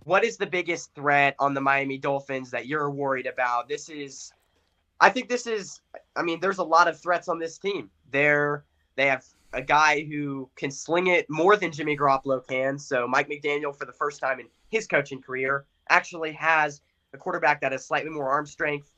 what is the biggest threat on the Miami Dolphins that you're worried about? I think there's a lot of threats on this team. They have a guy who can sling it more than Jimmy Garoppolo can. So Mike McDaniel, for the first time in his coaching career, actually has a quarterback that has slightly more arm strength,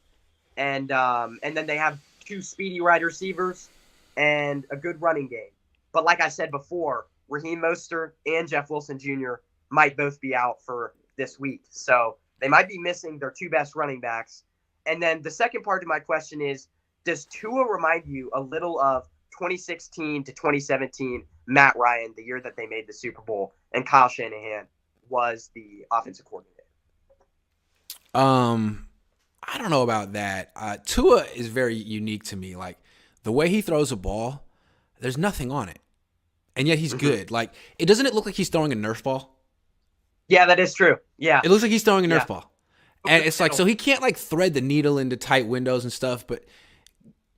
and then they have two speedy wide receivers and a good running game. But like I said before, Raheem Mostert and Jeff Wilson Jr. might both be out for this week, so they might be missing their two best running backs. And then the second part of my question is, does Tua remind you a little of 2016 to 2017 Matt Ryan, the year that they made the Super Bowl, and Kyle Shanahan was the offensive coordinator? I don't know about that. Tua is very unique to me. Like the way he throws a ball, there's nothing on it, and yet he's good. Like it look like he's throwing a Nerf ball? Yeah, that is true. Yeah, It looks like he's throwing a Nerf ball, and it's like so he can't like thread the needle into tight windows and stuff. But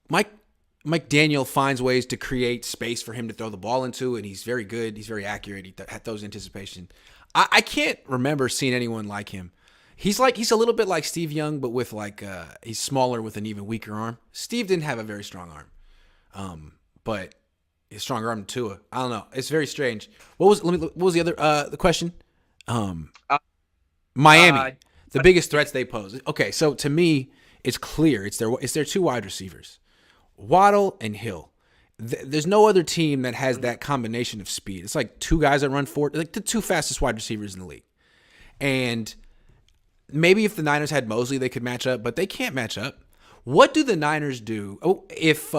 Mike Daniel finds ways to create space for him to throw the ball into, and he's very good. He's very accurate. He throws anticipation. I can't remember seeing anyone like him. He's a little bit like Steve Young, but with he's smaller with an even weaker arm. Steve didn't have a very strong arm, but his stronger arm than Tua. I don't know. It's very strange. What was the other the question? Miami, the biggest threats they pose. Okay, so to me, it's clear. It's their two wide receivers, Waddle and Hill. There's no other team that has that combination of speed. It's like two guys that run forward, like the two fastest wide receivers in the league, and maybe if the Niners had Mosley, they could match up, but they can't match up. What do the Niners do? If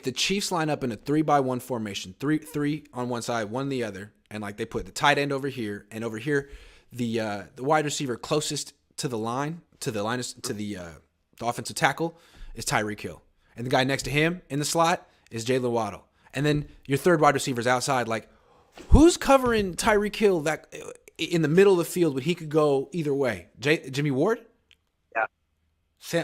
the Chiefs line up in a 3-by-1 formation, three on one side, one on the other, and like they put the tight end over here, and over here, the wide receiver closest to the offensive tackle is Tyreek Hill, and the guy next to him in the slot is Jalen Waddle, and then your third wide receiver's outside. Like, who's covering Tyreek Hill that in the middle of the field, but he could go either way? Jimmy Ward? Yeah.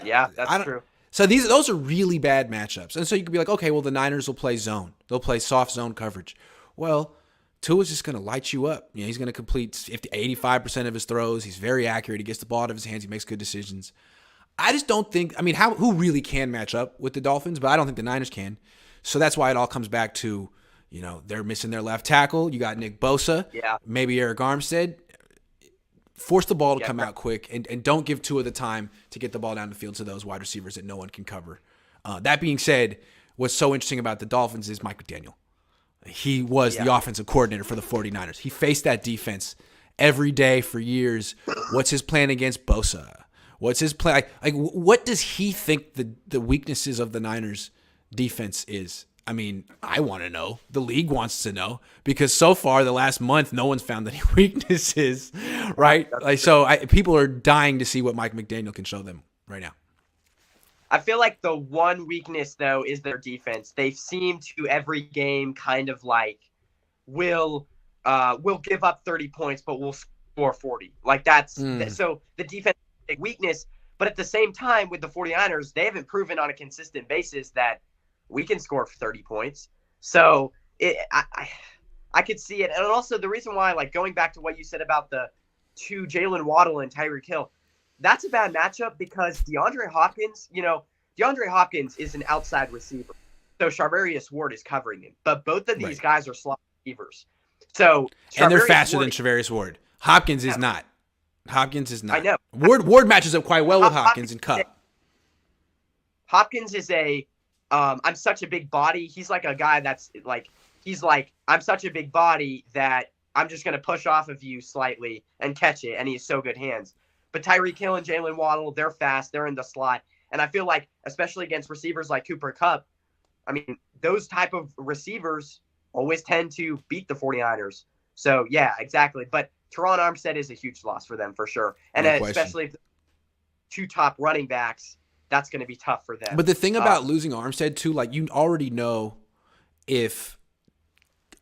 Yeah, that's true. So those are really bad matchups. And so you could be like, okay, well, the Niners will play zone. They'll play soft zone coverage. Well, Tua's just going to light you up. You know, he's going to complete 85% of his throws. He's very accurate. He gets the ball out of his hands. He makes good decisions. I just don't think – who really can match up with the Dolphins? But I don't think the Niners can. So that's why it all comes back to, they're missing their left tackle. You got Nick Bosa. Yeah. Maybe Eric Armstead. Force the ball to come out quick and don't give Tua the time to get the ball down the field to those wide receivers that no one can cover. That being said, what's so interesting about the Dolphins is Mike McDaniel. He was the offensive coordinator for the 49ers. He faced that defense every day for years. What's his plan against Bosa? What's his plan? Like what does he think the weaknesses of the Niners defense is? I want to know. The league wants to know because so far the last month, no one's found any weaknesses, right? People are dying to see what Mike McDaniel can show them right now. I feel like the one weakness, though, is their defense. They've seemed to every game kind of like, we'll give up 30 points, but we'll score 40. Like so the defense is a big weakness. But at the same time, with the 49ers, they haven't proven on a consistent basis that we can score 30 points. So I could see it. And also the reason why, like going back to what you said about the two Jalen Waddle and Tyreek Hill, that's a bad matchup because DeAndre Hopkins is an outside receiver. So Charvarius Ward is covering him. But both of these guys are slot receivers. So and they're faster than Charvarius Ward. Hopkins is not. I know. Ward matches up quite well with Hopkins and Kupp. Hopkins is I'm such a big body. He's like a guy that's like, I'm such a big body that I'm just going to push off of you slightly and catch it. And he has so good hands. But Tyreek Hill and Jalen Waddle, they're fast. They're in the slot. And I feel like, especially against receivers like Cooper Kupp, those type of receivers always tend to beat the 49ers. So, yeah, exactly. But Teron Armstead is a huge loss for them for sure. And especially if the two top running backs, that's going to be tough for them. But the thing about losing Armstead, too, like you already know if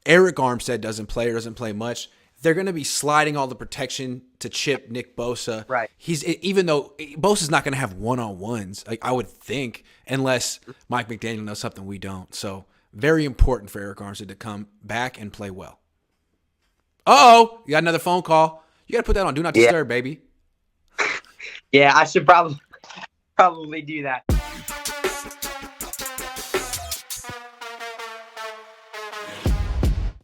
Eric Armstead doesn't play much, they're going to be sliding all the protection to chip Nick Bosa. Right. Even though Bosa's not going to have one-on-ones, I would think, unless Mike McDaniel knows something we don't. So very important for Eric Armstead to come back and play well. Uh-oh, you got another phone call. You got to put that on Do Not Disturb, baby. Yeah, I should probably do that.